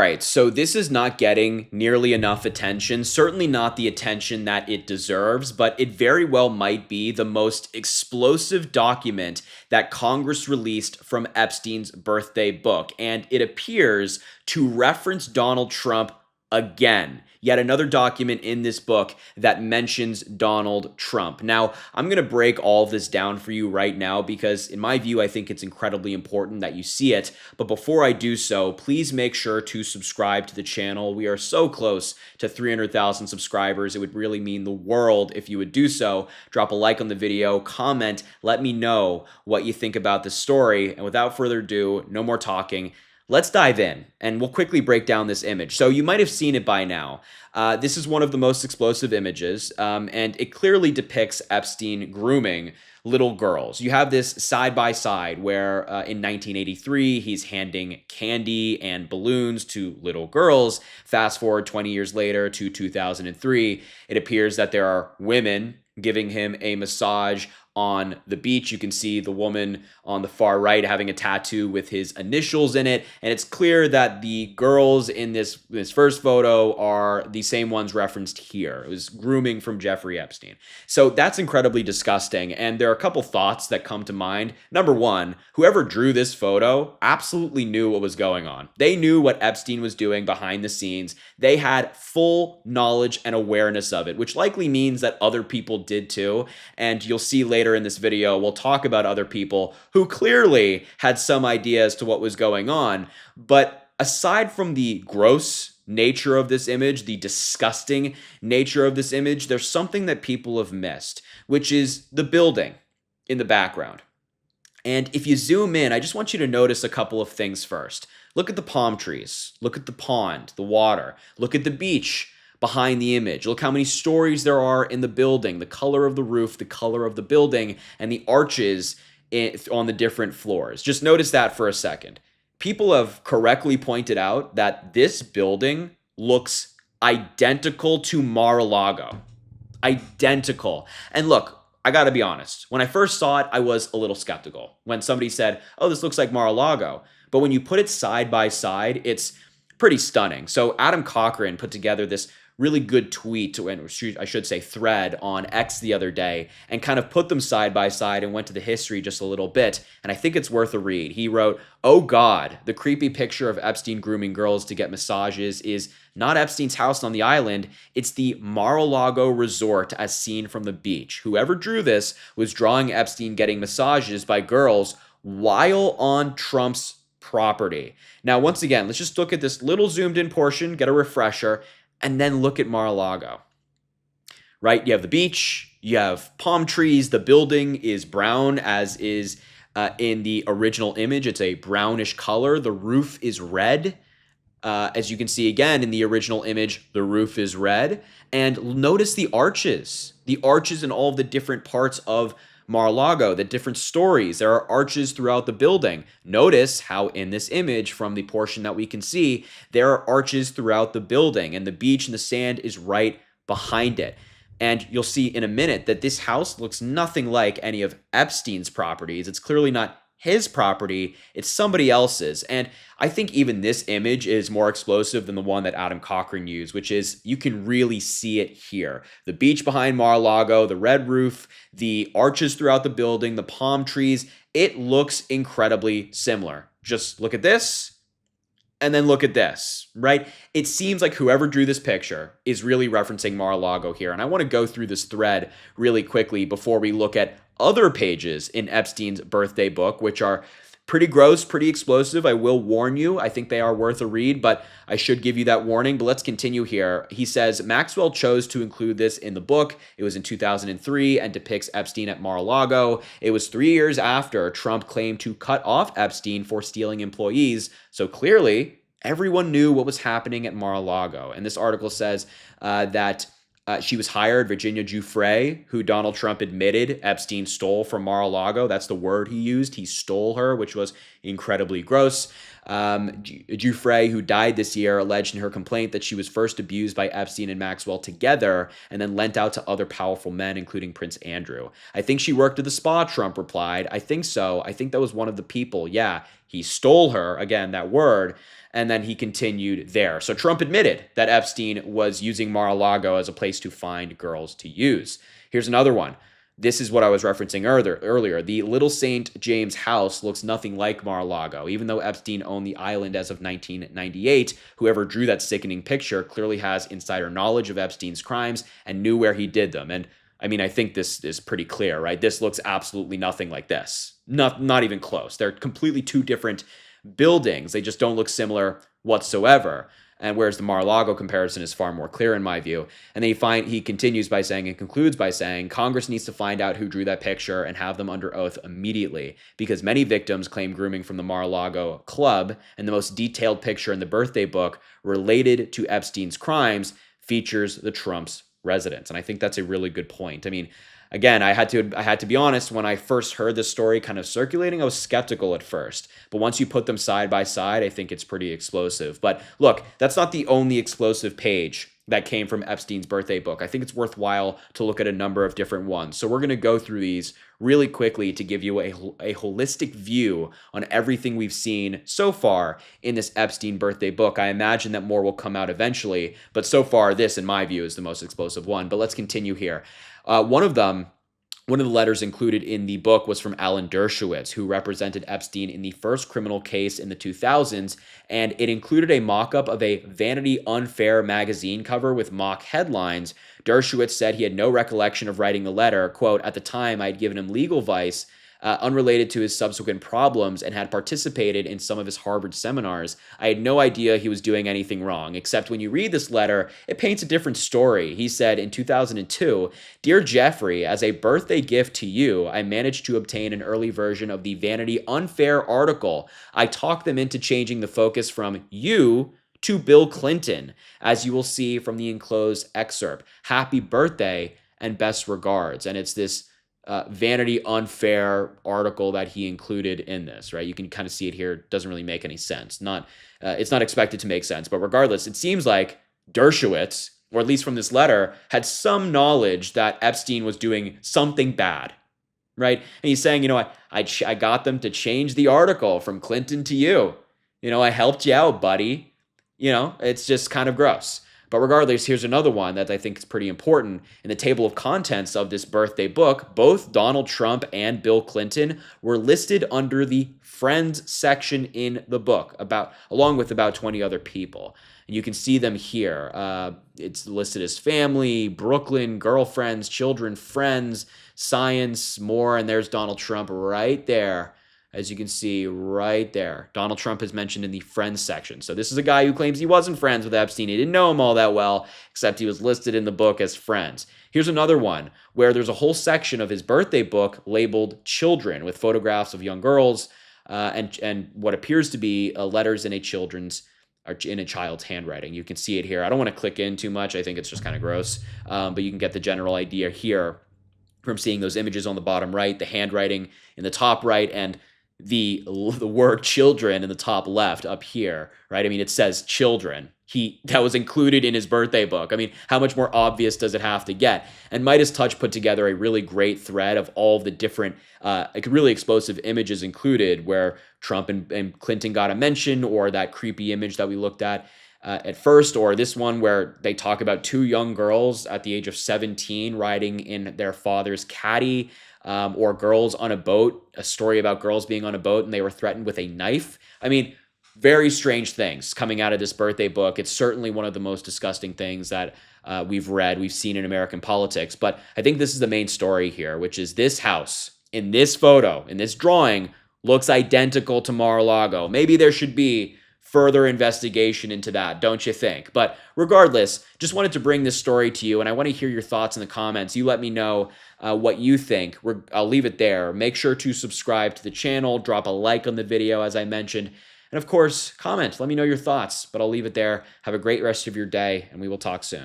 right, so this is not getting nearly enough attention, certainly not the attention that it deserves, but it very well might be the most explosive document that Congress released from Epstein's birthday book. And it appears to reference Donald Trump again. Yet another document in this book that mentions Donald Trump. Now, I'm going to break all of this down for you right now because, in my view, I think it's incredibly important that you see it. But before I do so, please make sure to subscribe to the channel. We are so close to 300,000 subscribers. It would really mean the world if you would do so. Drop a like on the video, comment, let me know what you think about this story. And without further ado, no more talking. Let's dive in, and we'll quickly break down this image. So you might have seen it by now. This is one of the most explosive images, and it clearly depicts Epstein grooming little girls. You have this side by side where in 1983, he's handing candy and balloons to little girls. Fast forward 20 years later to 2003, it appears that there are women giving him a massage on the beach. You can see the woman on the far right having a tattoo with his initials in it. And it's clear that the girls in this first photo are the same ones referenced here. It was grooming from Jeffrey Epstein. So that's incredibly disgusting. And there are a couple thoughts that come to mind. Number one, whoever drew this photo absolutely knew what was going on. They knew what Epstein was doing behind the scenes. They had full knowledge and awareness of it, which likely means that other people did too. And you'll see later in this video, we'll talk about other people who clearly had some idea as to what was going on. But aside from the gross nature of this image, the disgusting nature of this image, there's something that people have missed, which is the building in the background. And if you zoom in, I just want you to notice a couple of things first. Look at the palm trees. Look at the pond, the water. Look at the beach behind the image. Look how many stories there are in the building, the color of the roof, the color of the building, and the arches on the different floors. Just notice that for a second. People have correctly pointed out that this building looks identical to Mar-a-Lago. Identical. And look, I gotta be honest. When I first saw it, I was a little skeptical. When somebody said, oh, this looks like Mar-a-Lago. But when you put it side by side, it's pretty stunning. So Adam Cochran put together this really good tweet, I should say thread, on X the other day and kind of put them side by side and went to the history just a little bit. And I think it's worth a read. He wrote, oh God, the creepy picture of Epstein grooming girls to get massages is not Epstein's house on the island. It's the Mar-a-Lago resort as seen from the beach. Whoever drew this was drawing Epstein getting massages by girls while on Trump's property. Now, once again, let's just look at this little zoomed in portion, get a refresher, and then look at Mar-a-Lago, right? You have the beach, you have palm trees, the building is brown as is in the original image. It's a brownish color. The roof is red. As you can see again in the original image, the roof is red. And notice the arches in all of the different parts of Mar-a-Lago, the different stories. There are arches throughout the building. Notice how in this image, from the portion that we can see, there are arches throughout the building, and the beach and the sand is right behind it. And you'll see in a minute that this house looks nothing like any of Epstein's properties. It's clearly not his property, it's somebody else's. And I think even this image is more explosive than the one that Adam Cochran used, which is you can really see it here. The beach behind Mar-a-Lago, the red roof, the arches throughout the building, the palm trees, it looks incredibly similar. Just look at this and then look at this, right? It seems like whoever drew this picture is really referencing Mar-a-Lago here. And I want to go through this thread really quickly before we look at other pages in Epstein's birthday book, which are pretty gross, pretty explosive. I will warn you. I think they are worth a read, but I should give you that warning. But let's continue here. He says, Maxwell chose to include this in the book. It was in 2003 and depicts Epstein at Mar-a-Lago. It was 3 years after Trump claimed to cut off Epstein for stealing employees. So clearly, everyone knew what was happening at Mar-a-Lago. And this article says that she was hired, Virginia Giuffre, who Donald Trump admitted Epstein stole from Mar-a-Lago. That's the word he used. He stole her, which was incredibly gross. Giuffre, who died this year, alleged in her complaint that she was first abused by Epstein and Maxwell together and then lent out to other powerful men, including Prince Andrew. I think she worked at the spa, Trump replied. I think so. I think that was one of the people. Yeah, he stole her, again, that word, and then he continued there. So Trump admitted that Epstein was using Mar-a-Lago as a place to find girls to use. Here's another one. This is what I was referencing earlier. The Little St. James house looks nothing like Mar-a-Lago. Even though Epstein owned the island as of 1998, whoever drew that sickening picture clearly has insider knowledge of Epstein's crimes and knew where he did them. And I mean, I think this is pretty clear, right? This looks absolutely nothing like this. Not even close. They're completely two different buildings. They just don't look similar whatsoever. And whereas the Mar-a-Lago comparison is far more clear in my view. And then he continues by saying and concludes by saying, Congress needs to find out who drew that picture and have them under oath immediately, because many victims claim grooming from the Mar-a-Lago club, and the most detailed picture in the birthday book related to Epstein's crimes features the Trump's residence. And I think that's a really good point. I mean, again, I had to be honest, when I first heard this story kind of circulating, I was skeptical at first. But once you put them side by side, I think it's pretty explosive. But look, that's not the only explosive page that came from Epstein's birthday book. I think it's worthwhile to look at a number of different ones. So we're going to go through these really quickly to give you a holistic view on everything we've seen so far in this Epstein birthday book. I imagine that more will come out eventually, but so far this, in my view, is the most explosive one. But let's continue here. One of the letters included in the book was from Alan Dershowitz, who represented Epstein in the first criminal case in the 2000s, and it included a mock-up of a Vanity Unfair magazine cover with mock headlines. Dershowitz said he had no recollection of writing the letter. Quote, at the time, I had given him legal advice unrelated to his subsequent problems and had participated in some of his Harvard seminars. I had no idea he was doing anything wrong, except when you read this letter, it paints a different story. He said in 2002, Dear Jeffrey, as a birthday gift to you, I managed to obtain an early version of the Vanity Unfair article. I talked them into changing the focus from you to Bill Clinton, as you will see from the enclosed excerpt. Happy birthday and best regards. And it's this Vanity Unfair article that he included in this, right? You can kind of see it here. It doesn't really make any sense. It's not expected to make sense, but regardless, it seems like Dershowitz, or at least from this letter, had some knowledge that Epstein was doing something bad, right? And he's saying, I got them to change the article from Clinton to you. I helped you out, buddy. It's just kind of gross. But regardless, here's another one that I think is pretty important. In the table of contents of this birthday book, both Donald Trump and Bill Clinton were listed under the Friends section in the book, along with about 20 other people. And you can see them here. It's listed as family, Brooklyn, girlfriends, children, friends, science, more, and there's Donald Trump right there. As you can see right there, Donald Trump is mentioned in the friends section. So this is a guy who claims he wasn't friends with Epstein. He didn't know him all that well, except he was listed in the book as friends. Here's another one where there's a whole section of his birthday book labeled children with photographs of young girls and what appears to be letters in a child's handwriting. You can see it here. I don't want to click in too much. I think it's just kind of gross, but you can get the general idea here from seeing those images on the bottom right, the handwriting in the top right, and the word children in the top left up here, right? I mean, it says children. That was included in his birthday book. I mean, how much more obvious does it have to get? And Midas Touch put together a really great thread of all the different, really explosive images included where Trump and Clinton got a mention, or that creepy image that we looked at first, or this one where they talk about two young girls at the age of 17 riding in their father's caddy, or girls on a boat, a story about girls being on a boat and they were threatened with a knife. I mean, very strange things coming out of this birthday book. It's certainly one of the most disgusting things that we've seen in American politics. But I think this is the main story here, which is this house in this photo, in this drawing, looks identical to Mar-a-Lago. Maybe there should be further investigation into that, don't you think? But regardless, just wanted to bring this story to you, and I want to hear your thoughts in the comments. You let me know what you think. I'll leave it there. Make sure to subscribe to the channel, drop a like on the video, as I mentioned, and of course, comment. Let me know your thoughts, but I'll leave it there. Have a great rest of your day, and we will talk soon.